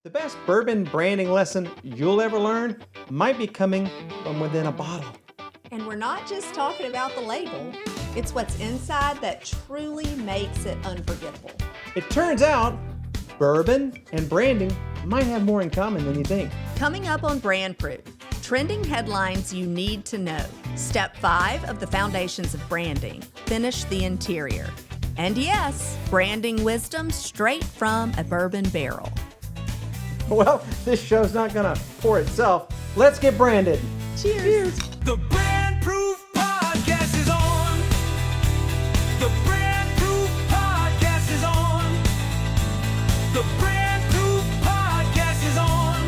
The best bourbon branding lesson you'll ever learn might be coming from within a bottle. And we're not just talking about the label, it's what's inside that truly makes it unforgettable. It turns out bourbon and branding might have more in common than you think. Coming up on BrandProof, trending headlines you need to know. Step 5 of the foundations of branding, finish the interior. And yes, branding wisdom straight from a bourbon barrel. Well, this show's not gonna pour itself. Let's get branded. Cheers. The BrandProof podcast is on. The BrandProof podcast is on. The BrandProof podcast is on.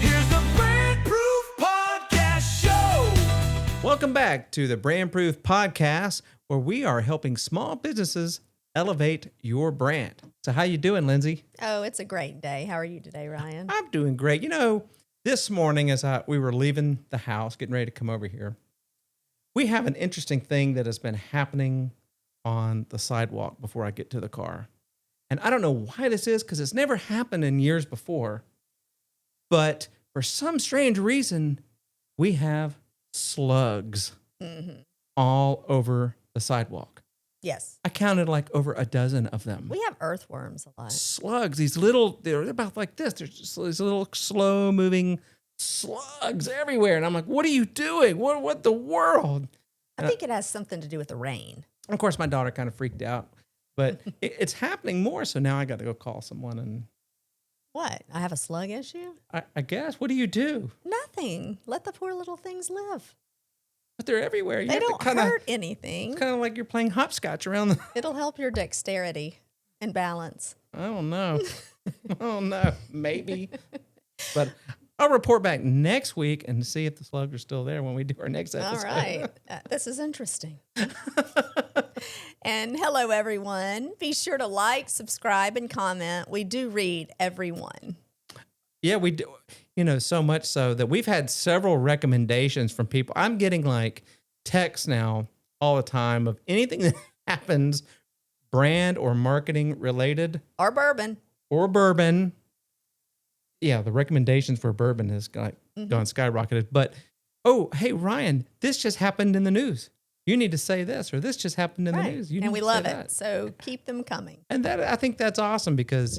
Here's the BrandProof podcast show. Welcome back to the BrandProof podcast, where we are helping small businesses elevate your brand. So how you doing, Lindsay? Oh, it's a great day. How are you today, Ryan? I'm doing great. You know, this morning as we were leaving the house, getting ready to come over here, we have an interesting thing that has been happening on the sidewalk before I get to the car. And I don't know why this is, because it's never happened in years before. But for some strange reason, we have slugs all over the sidewalk. Yes. I counted like over a dozen of them. We have earthworms a lot. Slugs, these little, they're about like this. There's just these little slow moving slugs everywhere. And I'm like, what are you doing? What the world? I think it has something to do with the rain. Of course, my daughter kind of freaked out, but it's happening more. So now I got to go call someone. And What? I have a slug issue? I guess, what do you do? Nothing. Let the poor little things live. But they're everywhere. You They have to don't kinda, hurt anything. It's kind of like you're playing hopscotch around the, It'll help your dexterity and balance. I don't know. I don't know. Maybe. But I'll report back next week and see if the slugs are still there when we do our next episode. All right. This is interesting. And hello, everyone. Be sure to like, subscribe, and comment. We do read everyone. Yeah, we do. You know, so much so that we've had several recommendations from people. I'm getting like texts now all the time of anything that happens brand or marketing related. Or bourbon. Or bourbon. Yeah, the recommendations for bourbon has gone skyrocketed. But, oh, hey, Ryan, this just happened in the news. You need to say this, or this just happened in the news. You And need we to love say it. that. So keep them coming. And that, I think that's awesome because,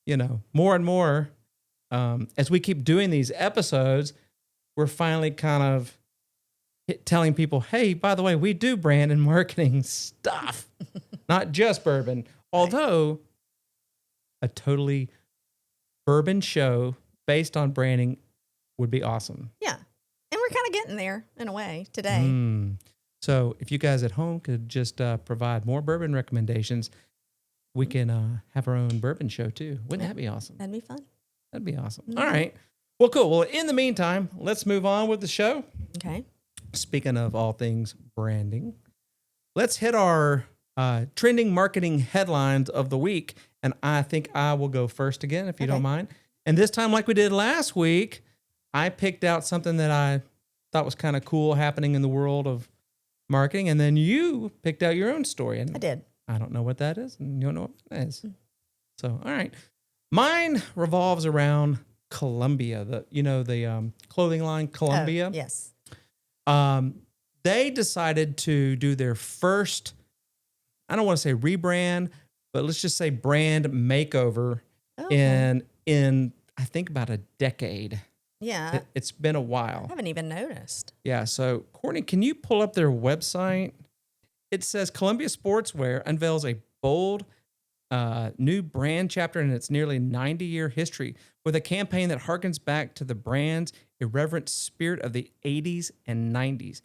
you know, more and more, as we keep doing these episodes, we're finally kind of telling people, hey, by the way, we do brand and marketing stuff, not just bourbon. Although a totally bourbon show based on branding would be awesome. Yeah. And we're kind of getting there in a way today. So if you guys at home could just provide more bourbon recommendations, we can have our own bourbon show too. Wouldn't that be awesome? That'd be fun. That'd be awesome. All right. Well, cool. Well, in the meantime, let's move on with the show. Okay. Speaking of all things branding, let's hit our trending marketing headlines of the week. And I think I will go first again, if you don't mind. And this time, like we did last week, I picked out something that I thought was kind of cool happening in the world of marketing. And then you picked out your own story. And I did. I don't know what that is. And you don't know what that is. So, all right. Mine revolves around Columbia, the clothing line Columbia. Oh, yes. They decided to do their first, I don't want to say rebrand, but let's just say brand makeover in I think about a decade. Yeah. It's been a I while. haven't even noticed. Yeah. So, Courtney, can you pull up their website? It says Columbia Sportswear unveils a bold new brand chapter in its nearly 90-year history with a campaign that harkens back to the brand's irreverent spirit of the 80s and 90s.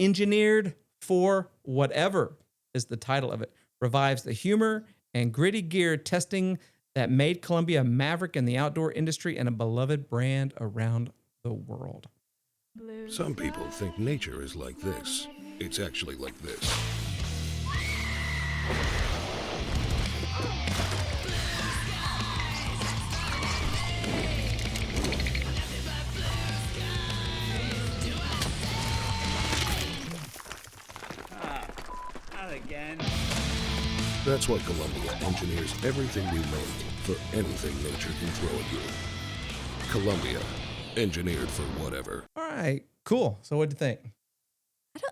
Engineered for Whatever is the title of it. Revives the humor and gritty gear testing that made Columbia a maverick in the outdoor industry and a beloved brand around the world. Some people think nature is like this. It's actually like this. Not again. That's why Columbia engineers everything we make for anything nature can throw at you. Columbia, engineered for whatever. All right, cool. So what'd you think?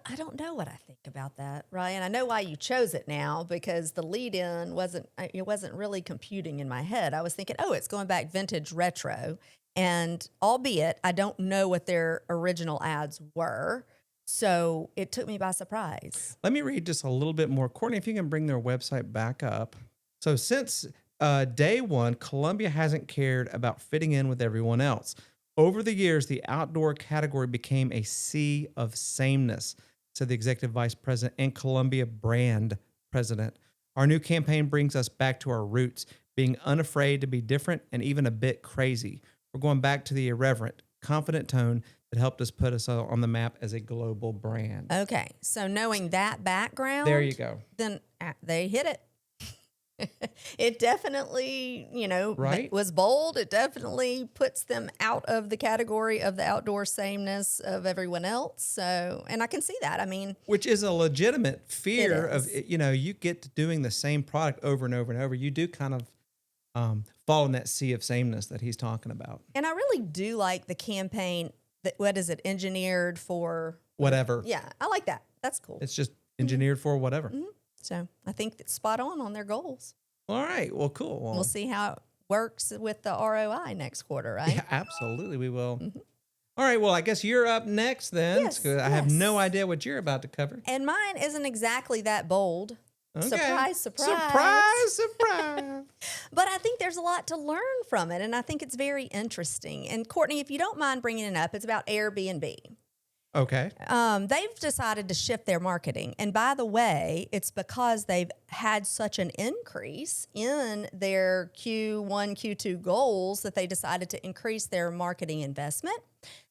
I don't know what I think about that, Ryan. I know why you chose it now, because the lead-in wasn't really computing in my head. I was thinking, oh, it's going back vintage retro, and albeit I don't know what their original ads were, so it took me by surprise. Let me read just a little bit more. Courtney, if you can bring their website back up. So since day one, Columbia hasn't cared about fitting in with everyone else. Over the years, the outdoor category became a sea of sameness, said the executive vice president and Columbia brand president. Our new campaign brings us back to our roots, being unafraid to be different and even a bit crazy. We're going back to the irreverent, confident tone that helped us put us on the map as a global brand. Okay, so knowing that background, There you go. then they hit it. It definitely, Right? was bold. It definitely puts them out of the category of the outdoor sameness of everyone else. So, and I can see that. I mean, Which is a legitimate fear It of, is. you get to doing the same product over and over and over. You do kind of fall in that sea of sameness that he's talking about. and I really do like the campaign that, what is it, engineered for Whatever. Yeah, I like that. That's cool. It's just engineered for whatever. So I think that's spot on their goals. All right. Well, cool. Well, We'll see how it works with the ROI next quarter, right? yeah, absolutely. We will. All right. Well, I guess you're up next then. Yes, 'Cause I have yes. no idea what you're about to cover. And mine isn't exactly that bold. Okay. Surprise, surprise. Surprise, surprise. But I think there's a lot to learn from it, and I think it's very interesting. And Courtney, if you don't mind bringing it up, it's about Airbnb. Okay. They've decided to shift their marketing. And by the way, it's because they've had such an increase in their Q1, Q2 goals that they decided to increase their marketing investment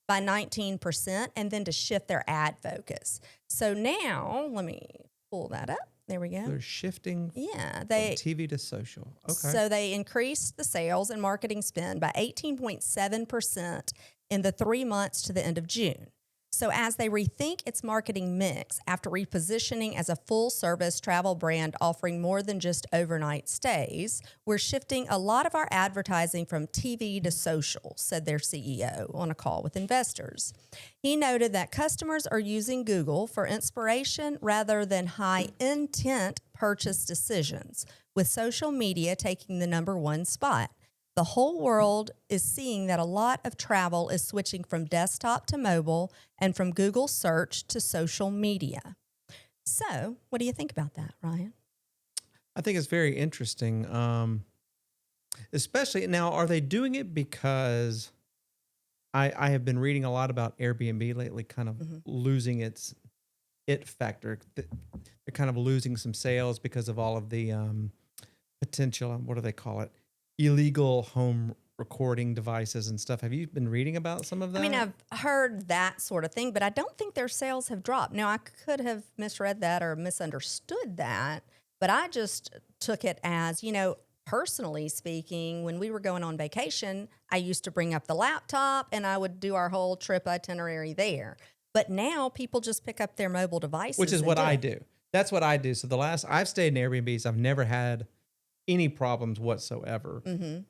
by 19% and then to shift their ad focus. So now, let me pull that up. There we go. They're shifting Yeah, from they TV to social. Okay. So they increased the sales and marketing spend by 18.7% in the 3 months to the end of June. So as they rethink its marketing mix after repositioning as a full-service travel brand offering more than just overnight stays, we're shifting a lot of our advertising from TV to social, said their CEO on a call with investors. He noted that customers are using Google for inspiration rather than high-intent purchase decisions, with social media taking the #1 spot. The whole world is seeing that a lot of travel is switching from desktop to mobile and from Google search to social media. So, what do you think about that, Ryan? I think it's very interesting. Especially now, are they doing it because I have been reading a lot about Airbnb lately, kind of losing its it factor. They're kind of losing some sales because of all of the potential, what do they call it? Illegal home recording devices and stuff. Have you been reading about some of that? I mean, I've heard that sort of thing, but I don't think their sales have dropped. Now, I could have misread that or misunderstood that, but I just took it as, personally speaking, when we were going on vacation, I used to bring up the laptop and I would do our whole trip itinerary there. But now people just pick up their mobile devices. Which is and what I it. do. That's what I do. So I've stayed in Airbnbs. I've never had any problems whatsoever.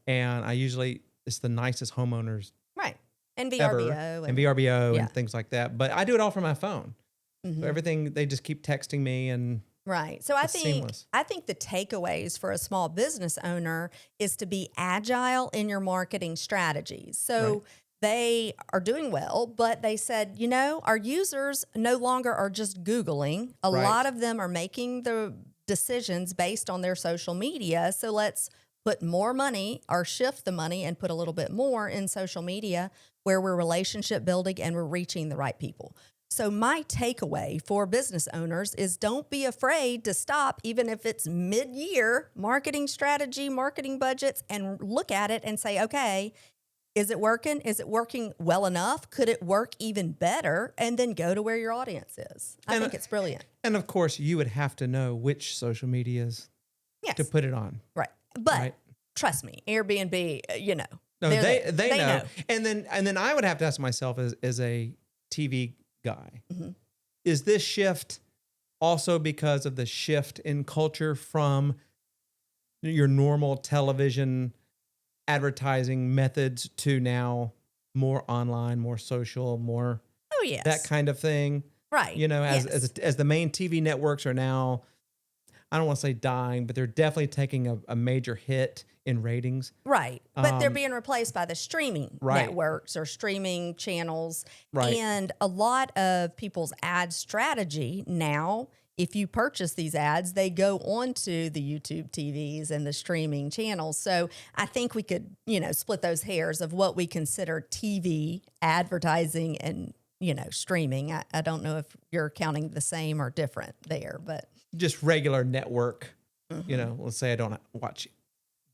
And I usually, it's the nicest homeowners Right. And ever. VRBO. And VRBO Yeah. and things like that. But I do it all from my phone. So everything, they just keep texting me and Right. So I it's think seamless. the takeaways for a small business owner is to be agile in your marketing strategies. So Right. they are doing well, but they said, our users no longer are just Googling. A Right. lot of them are making the decisions based on their social media. So let's put more money or shift the money and put a little bit more in social media where we're relationship building and we're reaching the right people. So my takeaway for business owners is don't be afraid to stop, even if it's mid-year marketing strategy, marketing budgets, and look at it and say, okay, is it working? Is it working well enough? Could it work even better? And then go to where your audience is. I think it's brilliant. And of course, you would have to know which social medias Yes. to put it on. Right. But Right. trust me, Airbnb, No, they're they there. know. And then I would have to ask myself as a TV guy, is this shift also because of the shift in culture from your normal television advertising methods to now more online, more social, more Oh, yes. that kind of thing. Right. You know, Yes. as the main TV networks are now, I don't want to say dying, but they're definitely taking a major hit in ratings. Right. But they're being replaced by the streaming Right. networks or streaming channels. Right. And a lot of people's ad strategy now, if you purchase these ads, they go onto the YouTube TVs and the streaming channels. So I think we could, split those hairs of what we consider TV advertising and, streaming. I don't know if you're counting the same or different there, but Just regular network. Let's say I don't watch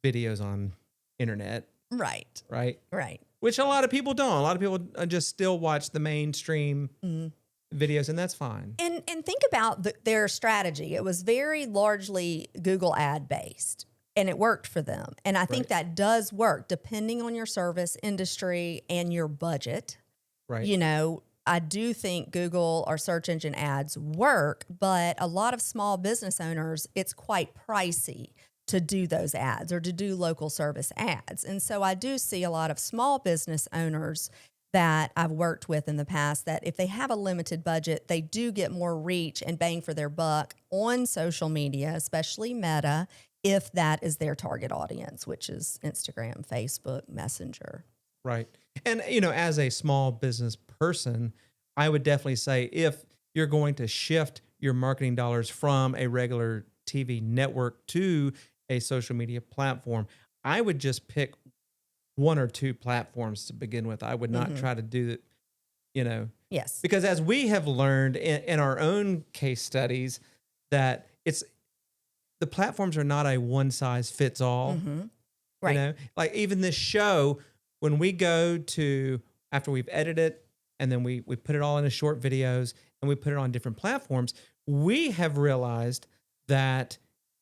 videos on internet, right. right? Right. Which a lot of people don't. A lot of people just still watch the mainstream videos, and that's fine. And think about their strategy. It was very largely Google ad based, and it worked for them. And I think that does work depending on your service industry and your budget. Right. I do think Google or search engine ads work, but a lot of small business owners, it's quite pricey to do those ads or to do local service ads. And so I do see a lot of small business owners that I've worked with in the past that if they have a limited budget, they do get more reach and bang for their buck on social media, especially Meta, if that is their target audience, which is Instagram, Facebook, Messenger. Right. And, as a small business person, I would definitely say if you're going to shift your marketing dollars from a regular TV network to a social media platform, I would just pick one or two platforms to begin with. I would not try to do it, Yes. because as we have learned in our own case studies, that the platforms are not a one size fits all. Right. Like even this show, when we go to, after we've edited it and then we put it all into short videos and we put it on different platforms, we have realized that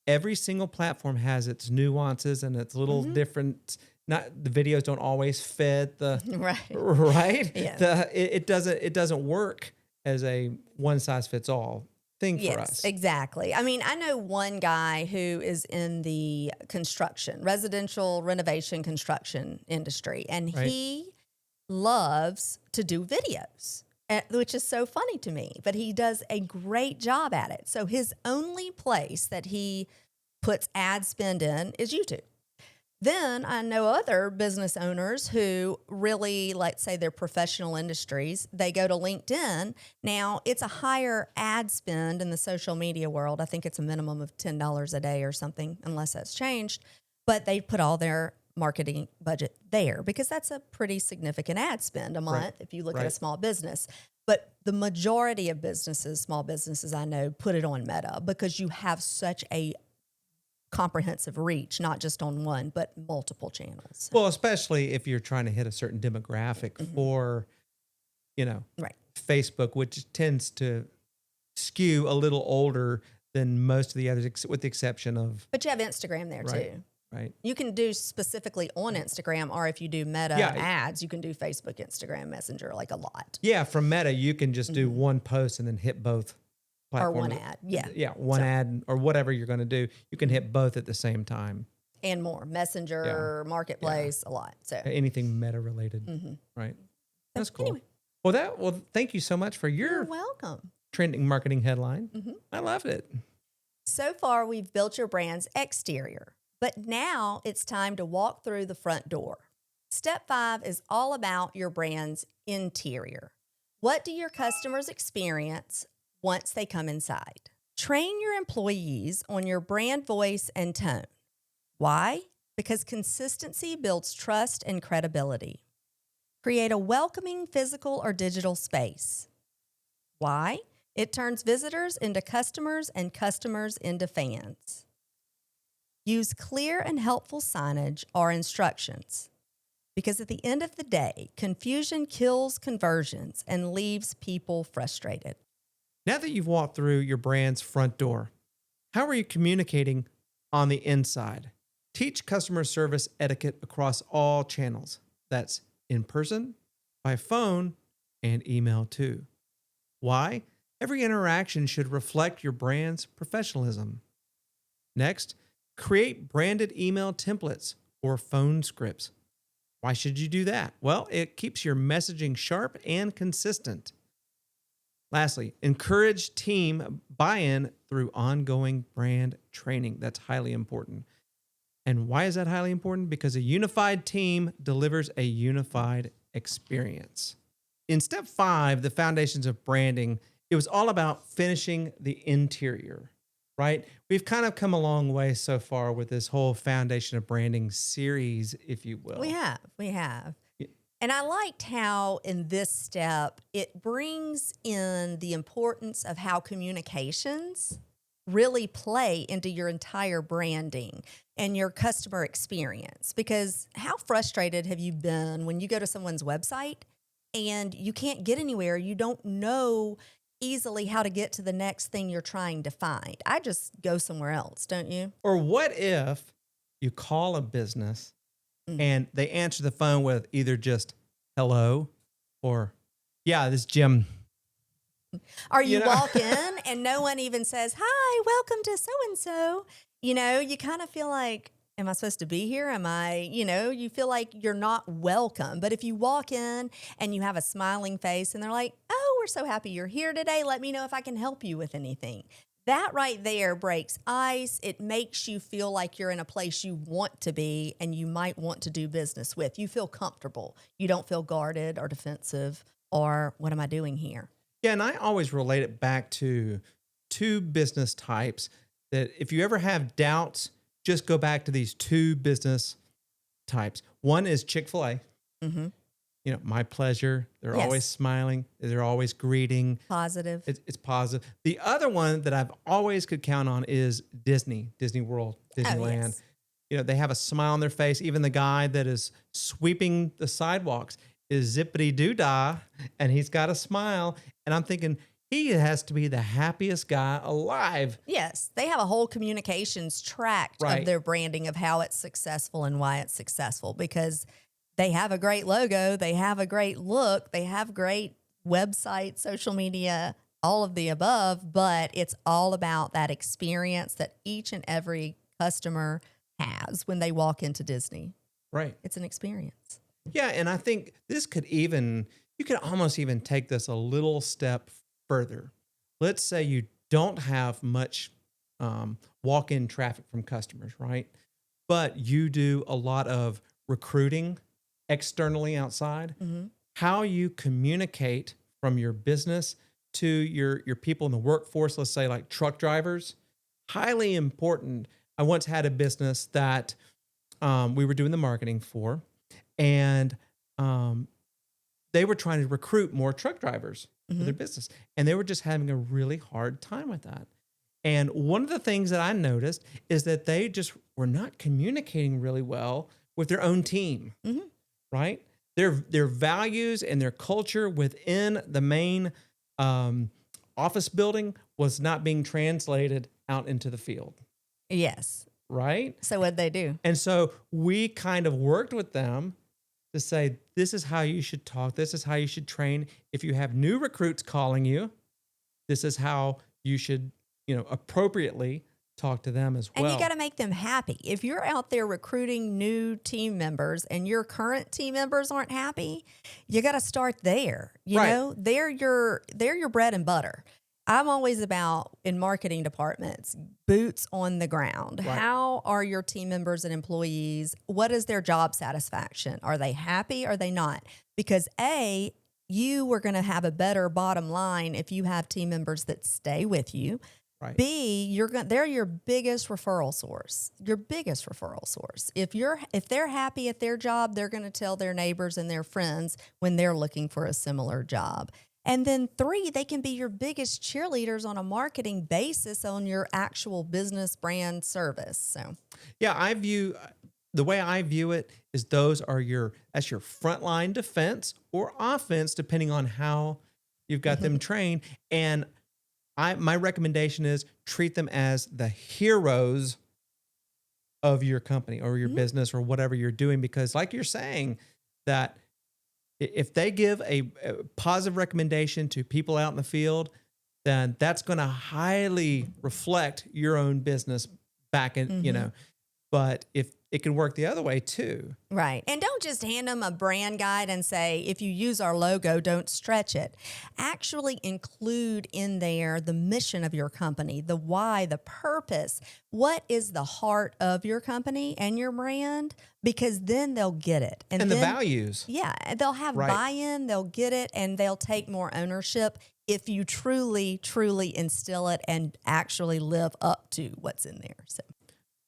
every single platform has its nuances and its little different, not the videos don't always fit the right. Yeah. It doesn't work as a one size fits all thing for us. Yes, exactly. I mean, I know one guy who is in the residential renovation construction industry, and he loves to do videos, which is so funny to me, but he does a great job at it. So his only place that he puts ad spend in is YouTube. Then I know other business owners who really, let's say they're professional industries, they go to LinkedIn. Now, it's a higher ad spend in the social media world. I think it's a minimum of $10 a day or something, unless that's changed. But they put all their marketing budget there because that's a pretty significant ad spend a month if you look at a small business. But the majority of small businesses I know, put it on Meta because you have such a comprehensive reach, not just on one, but multiple channels. Well, especially if you're trying to hit a certain demographic for, Facebook, which tends to skew a little older than most of the others, with the exception of. But you have Instagram there too. Right. You can do specifically on Instagram, or if you do Meta ads, you can do Facebook, Instagram, Messenger, like a lot. Yeah, from Meta, you can just do one post and then hit both platforms. Or one ad, ad or whatever you're going to do. You can hit both at the same time. And more. Messenger, Marketplace, a lot. So anything Meta related, right? That's cool. Anyway. Well, thank you so much for your You're welcome. trending marketing headline. I loved it. So far, we've built your brand's exterior, but now it's time to walk through the front door. Step 5 is all about your brand's interior. What do your customers experience once they come inside? Train your employees on your brand voice and tone. Why? Because consistency builds trust and credibility. Create a welcoming physical or digital space. Why? It turns visitors into customers and customers into fans. Use clear and helpful signage or instructions. Because at the end of the day, confusion kills conversions and leaves people frustrated. Now that you've walked through your brand's front door, how are you communicating on the inside? Teach customer service etiquette across all channels. That's in person, by phone, and email too. Why? Every interaction should reflect your brand's professionalism. Next, create branded email templates or phone scripts. Why should you do that? Well, it keeps your messaging sharp and consistent. Lastly, encourage team buy-in through ongoing brand training. That's highly important. And why is that highly important? Because a unified team delivers a unified experience. In step 5, the foundations of branding, it was all about finishing the interior, right? We've kind of come a long way so far with this whole foundation of branding series, if you will. We have. And I liked how in this step, it brings in the importance of how communications really play into your entire branding and your customer experience. Because how frustrated have you been when you go to someone's website and you can't get anywhere? You don't know easily how to get to the next thing you're trying to find. I just go somewhere else, don't you? Or what if you call a business and they answer the phone with either just hello or, yeah, this is Jim. Or you walk in and no one even says, hi, welcome to so-and-so. You know, you kind of feel like, am I supposed to be here? Am I, you feel like you're not welcome. But if you walk in and you have a smiling face and they're like, oh, we're so happy you're here today. Let me know if I can help you with anything. That right there breaks ice. It makes you feel like you're in a place you want to be and you might want to do business with. You feel comfortable. You don't feel guarded or defensive or what am I doing here? Yeah, and I always relate it back to two business types that if you ever have doubts, just go back to these two business types. One is Chick-fil-A. Mm-hmm. My pleasure. They're Yes. always smiling. They're always greeting. Positive. It's positive. The other one that I've always could count on is Disney World, Disneyland. yes. They have a smile on their face. Even the guy that is sweeping the sidewalks is zippity-doo-dah, and he's got a smile. And I'm thinking, he has to be the happiest guy alive. Yes, they have a whole communications tract Right. of their branding of how it's successful and why it's successful because they have a great logo, they have a great look, they have great website, social media, all of the above, but it's all about that experience that each and every customer has when they walk into Disney. Right. It's an experience. Yeah, and I think this you could almost even take this a little step further. Let's say you don't have much walk-in traffic from customers, right? But you do a lot of recruiting externally outside. Mm-hmm. How you communicate from your business to your people in the workforce, let's say like truck drivers, highly important. I once had a business that we were doing the marketing for, and they were trying to recruit more truck drivers for their business, and they were just having a really hard time with that. And one of the things that I noticed is that they just were not communicating really well with their own team, right? Their values and their culture within the main office building was not being translated out into the field, Yes. right? So what'd they do? And so we kind of worked with them to say, this is how you should talk. This is how you should train. If you have new recruits calling you, this is how you should, appropriately talk to them as well. And you got to make them happy. If you're out there recruiting new team members and your current team members aren't happy, you got to start there. You Right. know, they're your bread and butter. I'm always about, in marketing departments, boots on the ground. Right. How are your team members and employees? What is their job satisfaction? Are they happy? Are they not? Because you are going to have a better bottom line if you have team members that stay with you. Right. B, they're your biggest referral source. Your biggest referral source. If they're happy at their job, they're going to tell their neighbors and their friends when they're looking for a similar job. And then 3, they can be your biggest cheerleaders on a marketing basis on your actual business brand service. So, Yeah, the way I view it is that's your frontline defense or offense, depending on how you've got them trained. And my recommendation is treat them as the heroes of your company or your business or whatever you're doing, because like you're saying, that if they give a positive recommendation to people out in the field, then that's going to highly reflect your own business back in, but if it can work the other way too. Right. And don't just hand them a brand guide and say, if you use our logo, don't stretch it. Actually include in there the mission of your company, the why, the purpose. What is the heart of your company and your brand? Because then they'll get it. And then, the values. Yeah. They'll have Right. buy-in, they'll get it, and they'll take more ownership if you truly, truly instill it and actually live up to what's in there. So.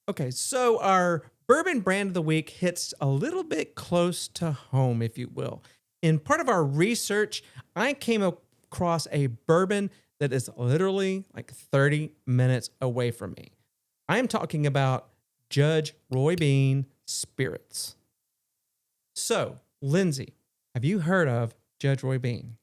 Okay, so our bourbon brand of the week hits a little bit close to home, if you will. In part of our research, I came across a bourbon that is literally like 30 minutes away from me. I am talking about Judge Roy Bean Spirits. So, Lindsay, have you heard of Judge Roy Bean?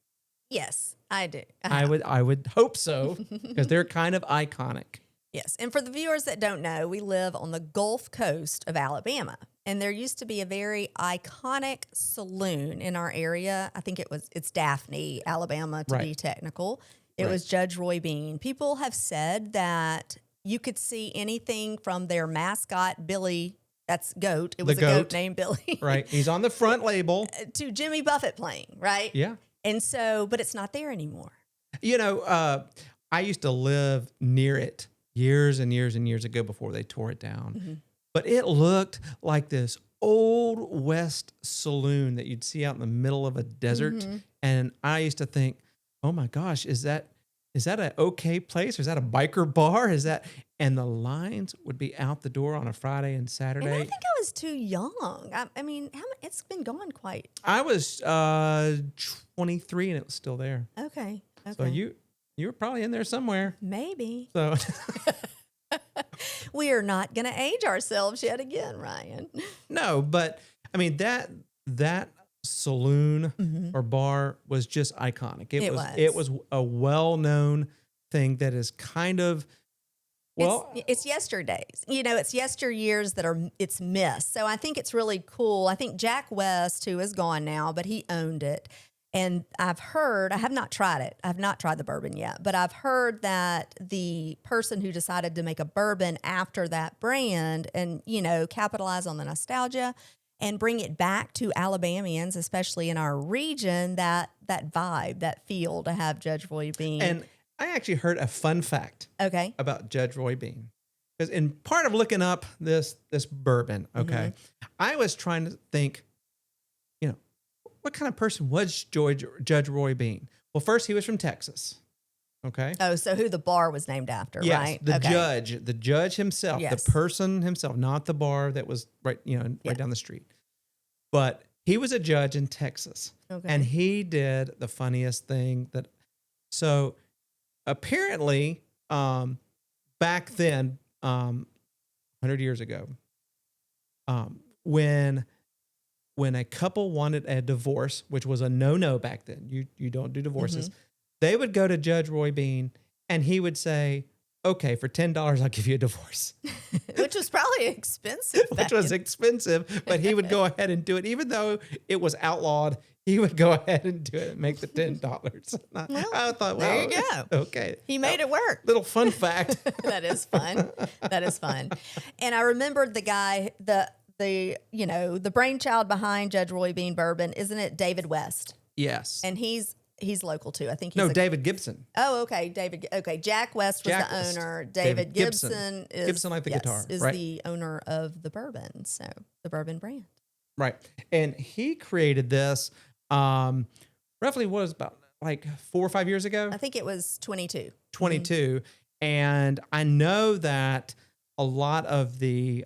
Yes, I do. I would hope so, because they're kind of iconic. Yes. And for the viewers that don't know, we live on the Gulf Coast of Alabama. And there used to be a very iconic saloon in our area. I think it's Daphne, Alabama, to be technical. It was Judge Roy Bean. People have said that you could see anything from their mascot, Billy, that's Goat. It was a goat named Billy. Right. He's on the front label. To Jimmy Buffett playing, right? Yeah. And so, but it's not there anymore. You know, I used to live near it years and years and years ago before they tore it down. Mm-hmm. But it looked like this old West saloon that you'd see out in the middle of a desert. Mm-hmm. And I used to think, oh my gosh, is that an okay place? Or is that a biker bar? And the lines would be out the door on a Friday and Saturday. And I think I was too young. I mean, it's been gone quite. I was 23 and it was still there. Okay. So you were probably in there somewhere. Maybe. So We are not going to age ourselves yet again, Ryan. no, but I mean that saloon or bar was just iconic. It was a well-known thing that is kind of it's yesterdays. You know, it's yesteryears that it's missed. So I think it's really cool. I think Jack West, who is gone now, but he owned it. And I've heard, I have not tried it. I've not tried the bourbon yet, but I've heard that the person who decided to make a bourbon after that brand and, you know, capitalize on the nostalgia and bring it back to Alabamians, especially in our region, that vibe, that feel to have Judge Roy Bean. And I actually heard a fun fact about Judge Roy Bean. Because in part of looking up this bourbon, I was trying to think, you know, what kind of person was Judge Roy Bean? Well, first he was from Texas. Okay. Oh, so who the bar was named after, yes, right? The judge himself, Yes. the person himself, not the bar that was right down the street. But he was a judge in Texas. Okay. And he did the funniest thing so apparently back then, 100 years ago, when a couple wanted a divorce, which was a no-no back then, you don't do divorces, they would go to Judge Roy Bean and he would say, okay, for $10, I'll give you a divorce. Which was probably expensive. Expensive, but he would go ahead and do it. Even though it was outlawed, he would go ahead and do it and make the $10. I thought, there you go. Okay. He made it work. Little fun fact. That is fun. That is fun. And I remembered the guy, the brainchild behind Judge Roy Bean Bourbon, isn't it David West? Yes. And he's local too. I think David Gibson. Oh, okay. Jack West was the owner. David Gibson is Gibson like the guitar, is right? the owner of the bourbon. So the bourbon brand. Right. And he created this roughly was about like 4 or 5 years ago. I think it was 22. 22. And I know that a lot of the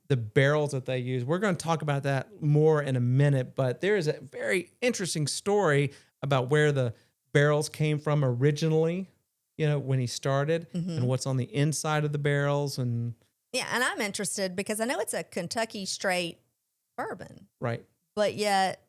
barrels that they use, we're going to talk about that more in a minute, but there is a very interesting story about where the barrels came from originally, when he started and what's on the inside of the barrels. And yeah, and I'm interested because I know it's a Kentucky straight bourbon. Right. But yet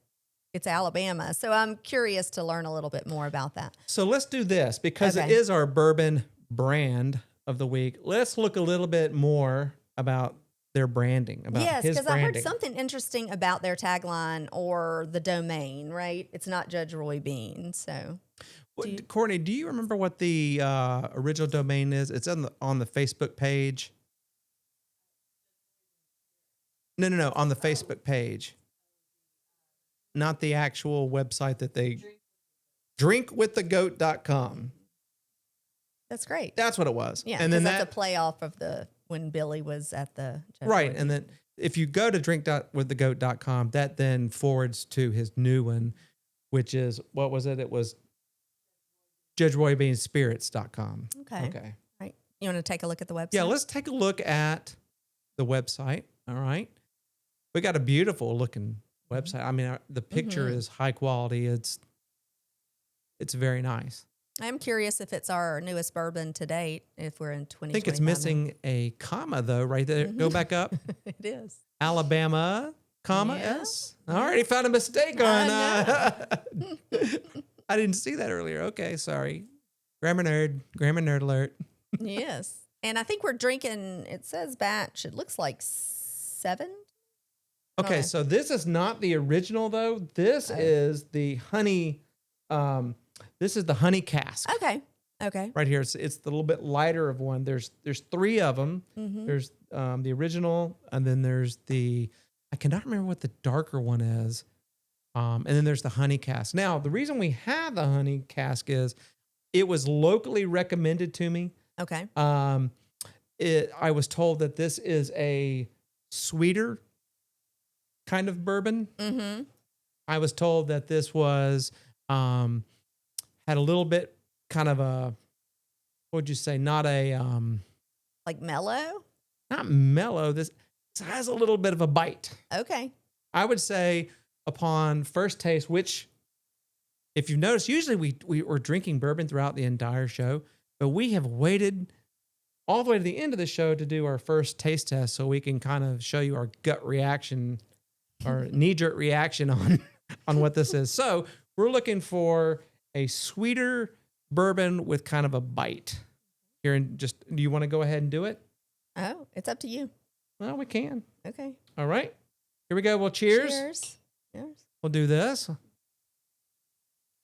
it's Alabama. So I'm curious to learn a little bit more about that. So let's do this because it is our bourbon brand of the week. Let's look a little bit more about their branding, about his branding. Yes, because I heard something interesting about their tagline or the domain, right? It's not Judge Roy Bean, so. Courtney, do you remember what the original domain is? It's on the Facebook page. No. On the Facebook page. Not the actual website that they drinkwiththegoat.com. That's great. That's what it was. Yeah, and then that's a play off of when Billy was at the Judge right. Roy And then if you go to drinkwiththegoat.com, that then forwards to his new one, which is, what was it? It was Judge Roy Bean Spirits.com. Okay. Okay. Right. You want to take a look at the website? Yeah, let's take a look at the website. All right. We got a beautiful looking website. I mean, the picture is high quality. It's very nice. I'm curious if it's our newest bourbon to date, if we're in 2020. I think it's missing a comma though, right there. Go back up. It is. Alabama, comma, Yeah. S. I already found a mistake on. I didn't see that earlier. Okay, sorry. Grammar nerd alert. Yes. And I think we're drinking, it says batch, it looks like 7. Okay, Okay. so this is not the original though. This is the honey. This is the honey cask. Okay. Right here, it's the little bit lighter of one. There's 3 of them. There's the original, and then there's I cannot remember what the darker one is. And then there's the honey cask. Now, the reason we have the honey cask is it was locally recommended to me. Okay. I was told that this is a sweeter kind of bourbon. Mm-hmm. I was told that this was had a little bit kind of a, what would you say? Not a Like mellow? not mellow. This has a little bit of a bite. Okay. I would say upon first taste, which if you've noticed, usually we're drinking bourbon throughout the entire show, but we have waited all the way to the end of the show to do our first taste test so we can kind of show you our gut reaction or knee-jerk reaction on what this is. So we're looking for a sweeter bourbon with kind of a bite. Here, and do you want to go ahead and do it? Oh, it's up to you. Well, we can. Okay. All right. Here we go. Well, cheers. Cheers. Cheers. We'll do this.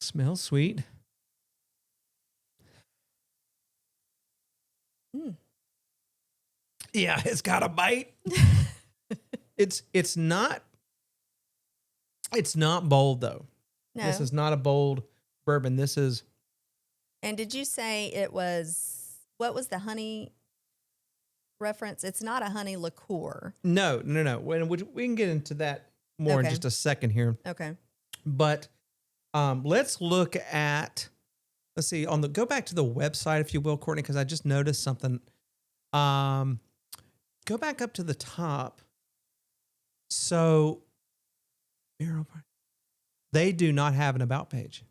Smells sweet. Mm. Yeah, it's got a bite. It's not bold though. No. This is not a bold bourbon. This is And did you say it was, what was the honey reference? It's not a honey liqueur. no. When we can get into that more in Okay. just a second here. Okay. But let's look at, let's see, go back to the website, if you will, Courtney, because I just noticed something. Go back up to the top. So they do not have an about page.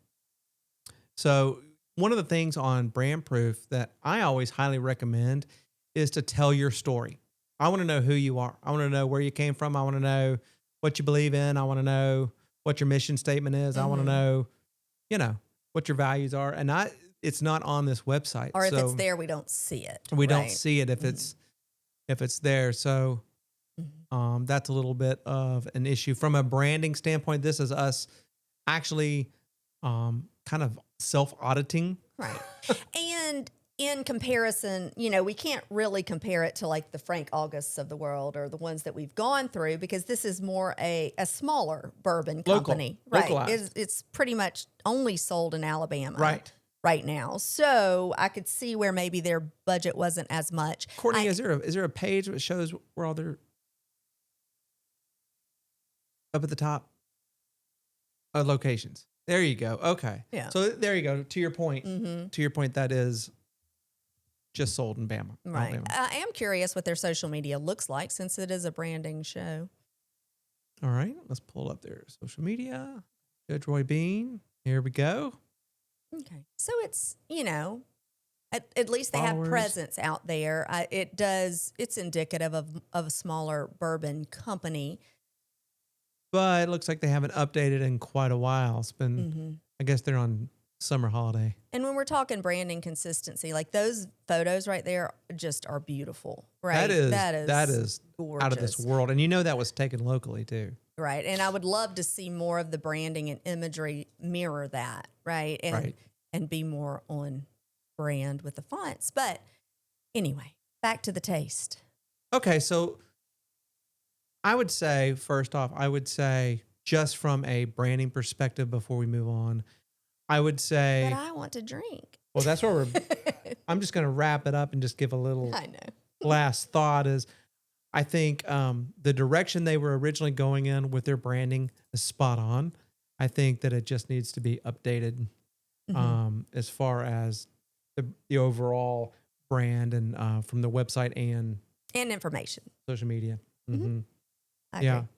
So one of the things on BrandProof that I always highly recommend is to tell your story. I want to know who you are. I want to know where you came from. I want to know what you believe in. I want to know what your mission statement is. I want to know, what your values are. And it's not on this website. Or if So it's there, we don't see it. we don't right? see it if it's there. So that's a little bit of an issue from a branding standpoint. This is us actually kind of self-auditing. Right. And in comparison, we can't really compare it to like the Frank Augusts of the world or the ones that we've gone through, because this is more a smaller bourbon company. Right. Localized. It's pretty much only sold in Alabama. Right. Now. So I could see where maybe their budget wasn't as much. Courtney, is there a page that shows where all their up at the top locations? There you go. Okay. Yeah. So there you go. To your point. To your point, that is just sold in Bama. Right. Alabama. I am curious what their social media looks like, since it is a branding show. All right. Let's pull up their social media. Judge Roy Bean. Here we go. Okay. So it's, at least they have Followers. presence out there. It's indicative of a smaller bourbon company. But it looks like they haven't updated in quite a while. It's been, I guess they're on summer holiday. And when we're talking branding consistency, like those photos right there just are beautiful, right? That is gorgeous. out of this world. And that was taken locally too. Right. And I would love to see more of the branding and imagery mirror that, right? And be more on brand with the fonts. But anyway, back to the taste. Okay, so I would say, first off, just from a branding perspective before we move on, I would say, But I want to drink. well, that's where I'm just going to wrap it up and just give a little I know. last thought is I think the direction they were originally going in with their branding is spot on. I think that it just needs to be updated as far as the overall brand and from the website and information. social media. I Yeah. agree.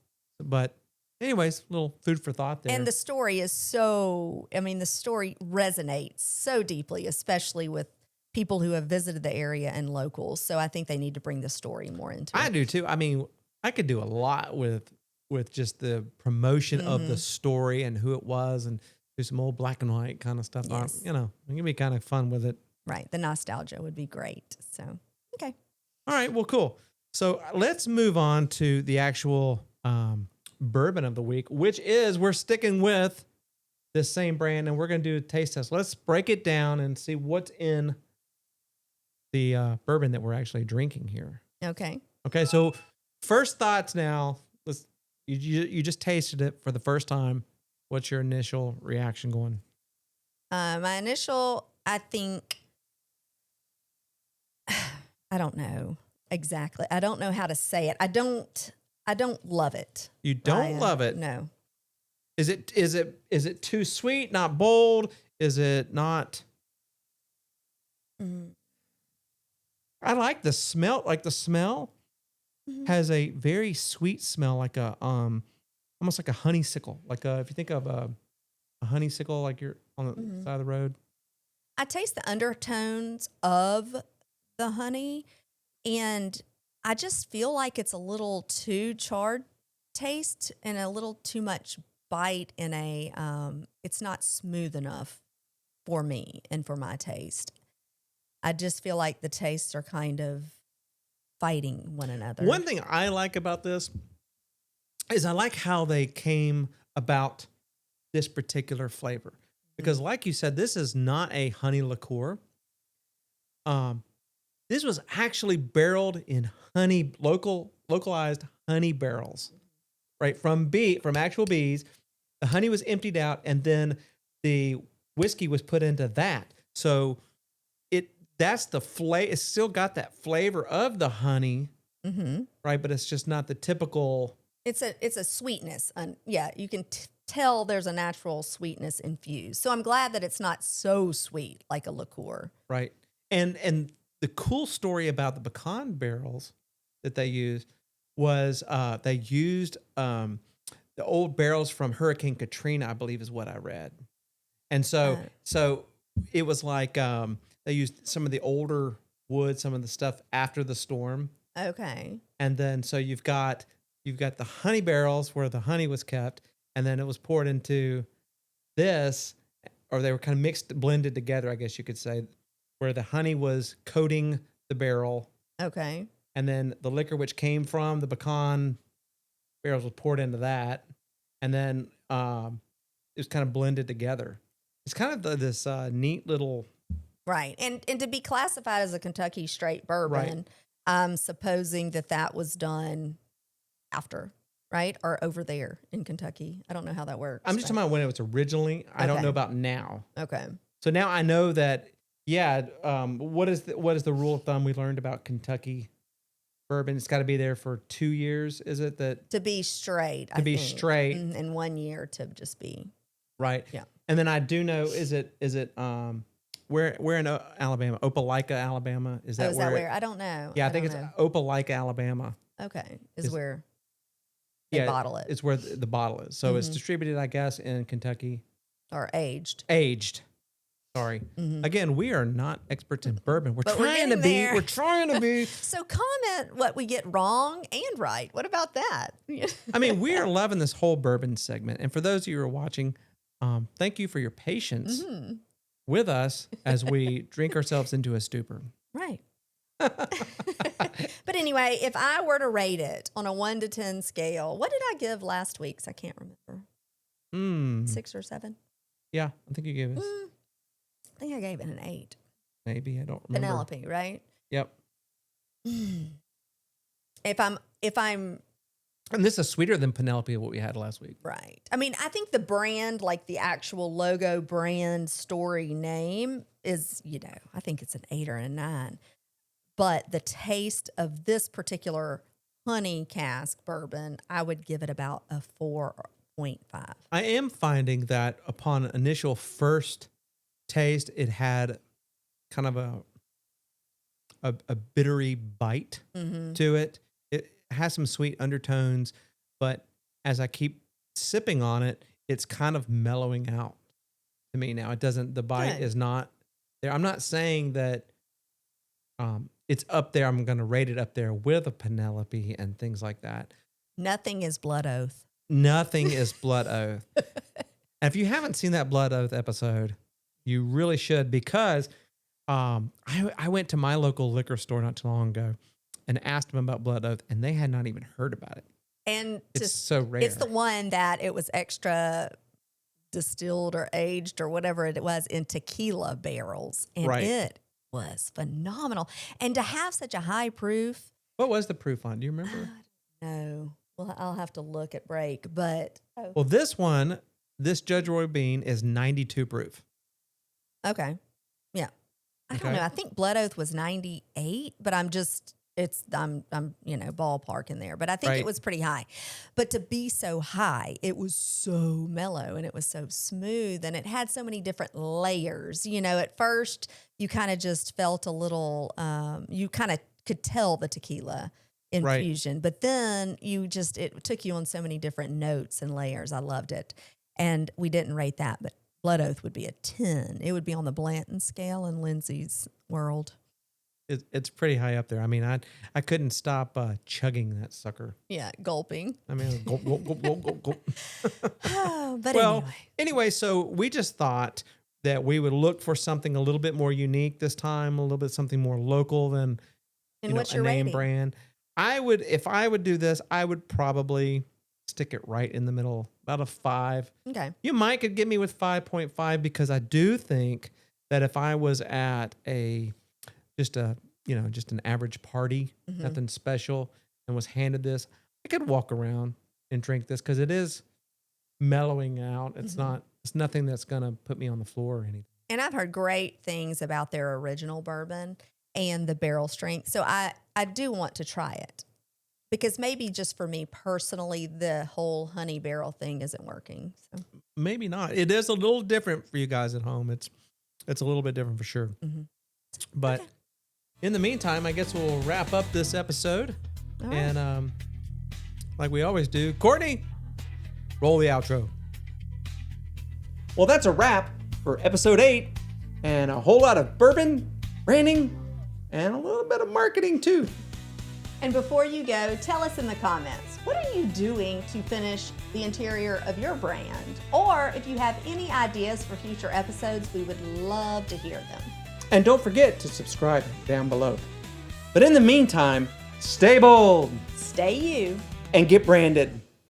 But anyways, little food for thought there. And the story is the story resonates so deeply, especially with people who have visited the area and locals. So I think they need to bring the story more into I it. do too. I mean, I could do a lot with just the promotion of the story and who it was and do some old black and white kind of stuff. Yes. You know, it can be kind of fun with it. Right. The nostalgia would be great. So, okay. All right. Well, cool. So let's move on to the actual bourbon of the week, which is we're sticking with this same brand and we're going to do a taste test. Let's break it down and see what's in the bourbon that we're actually drinking here. Okay. Okay. So first thoughts now. You just tasted it for the first time. What's your initial reaction going? My initial, I think, I don't know exactly. I don't know how to say it. I don't love it. You don't Ryan. love it. No. Is it too sweet, not bold? Is it not? I like the smell. Like the smell has a very sweet smell, like a almost like a honeysuckle. Like if you think of a honeysuckle, like you're on the side of the road. I taste the undertones of the honey, and I just feel like it's a little too charred taste and a little too much bite in it's not smooth enough for me and for my taste. I just feel like the tastes are kind of fighting one another. One thing I like about this is I like how they came about this particular flavor. Because like you said, this is not a honey liqueur. This was actually barreled in localized honey barrels, right? From actual bees. The honey was emptied out and then the whiskey was put into that. So that's the flavor. It's still got that flavor of the honey, right? But it's just not the typical. It's a sweetness. Yeah, you can tell there's a natural sweetness infused. So I'm glad that it's not so sweet like a liqueur. Right. And the cool story about the pecan barrels that they used was they used the old barrels from Hurricane Katrina, I believe is what I read. And so it was like they used some of the older wood, some of the stuff after the storm. Okay. And then so you've got the honey barrels where the honey was kept, and then it was poured into this, or they were kind of blended together, I guess you could say, where the honey was coating the barrel. Okay. And then the liquor which came from the pecan barrels was poured into that. And then it was kind of blended together. It's kind of this neat little... Right. And to be classified as a Kentucky straight bourbon, I'm supposing that was done after, right? Or over there in Kentucky. I don't know how that works. I'm just talking about when it was originally. I don't know about now. Okay. So now I know that, what is the rule of thumb we learned about Kentucky bourbon? It's got to be there for 2 years, is it? That To be straight. To be straight. And 1 year to just be. Right. Yeah. And then I do know, is it where in Alabama? Opelika, Alabama? Is that where? I don't know. Yeah, I think it's know. Opelika, Alabama. Okay. Is where Yeah, they bottle it. It's where the bottle is. So it's distributed, I guess, in Kentucky. Or aged. Sorry. Again, we are not experts in bourbon. But we're trying to getting be. there. We're trying to be. So comment what we get wrong and right. What about that? I mean, we are loving this whole bourbon segment. And for those of you who are watching, thank you for your patience with us as we drink ourselves into a stupor. Right. But anyway, if I were to rate it on a 1 to 10 scale, what did I give last week's? I can't remember. 6 or 7? Yeah, I think you gave us. I think I gave it an 8. Maybe, I don't remember. Penelope, right? Yep. If I'm And this is sweeter than Penelope, what we had last week. Right. I mean, I think the brand, like the actual logo, brand, story, name is, I think it's an 8 or a 9. But the taste of this particular honey cask bourbon, I would give it about a 4.5. I am finding that upon initial first taste, it had kind of a bittery bite to it. It has some sweet undertones, but as I keep sipping on it, it's kind of mellowing out to me now. It doesn't, the bite is not there. I'm not saying that it's up there. I'm going to rate it up there with a Penelope and things like that. Nothing is Blood Oath. Nothing is Blood Oath. And if you haven't seen that Blood Oath episode, you really should, because I went to my local liquor store not too long ago and asked them about Blood Oath, and they had not even heard about it. And it's so rare. It's the one that it was extra distilled or aged or whatever it was in tequila barrels. And it was phenomenal. And to have such a high proof. What was the proof on? Do you remember? No. Well, I'll have to look at break, but. Well, this Judge Roy Bean is 92 proof. Okay. Yeah. I don't know. I think Blood Oath was 98, but I'm ballpark in there, but I think it was pretty high. But to be so high, it was so mellow and it was so smooth and it had so many different layers. At first you kind of just felt a little, you kind of could tell the tequila infusion, but then it took you on so many different notes and layers. I loved it. And we didn't rate that, but Blood Oath would be a 10. It would be on the Blanton scale in Lindsay's world. It's pretty high up there. I mean, I couldn't stop chugging that sucker. Yeah, gulping. I mean, gulp, gulp, gulp, gulp, gulp. But anyway, so we just thought that we would look for something a little bit more unique this time, a little bit something more local than what's a your name rating? brand. If I would do this, I would probably stick it right in the middle, about a 5. Okay. You could get me with 5.5 because I do think that if I was at just an average party, nothing special, and was handed this, I could walk around and drink this because it is mellowing out. It's it's nothing that's going to put me on the floor or anything. And I've heard great things about their original bourbon and the barrel strength. So I do want to try it. Because maybe just for me personally, the whole honey barrel thing isn't working. So. Maybe not. It is a little different for you guys at home. It's a little bit different for sure. But in the meantime, I guess we'll wrap up this episode. All right. And like we always do, Courtney, roll the outro. Well, that's a wrap for episode 8, and a whole lot of bourbon, branding, and a little bit of marketing too. And before you go, tell us in the comments, what are you doing to finish the interior of your brand? Or if you have any ideas for future episodes, we would love to hear them. And don't forget to subscribe down below. But in the meantime, stay bold, Stay you. and get branded.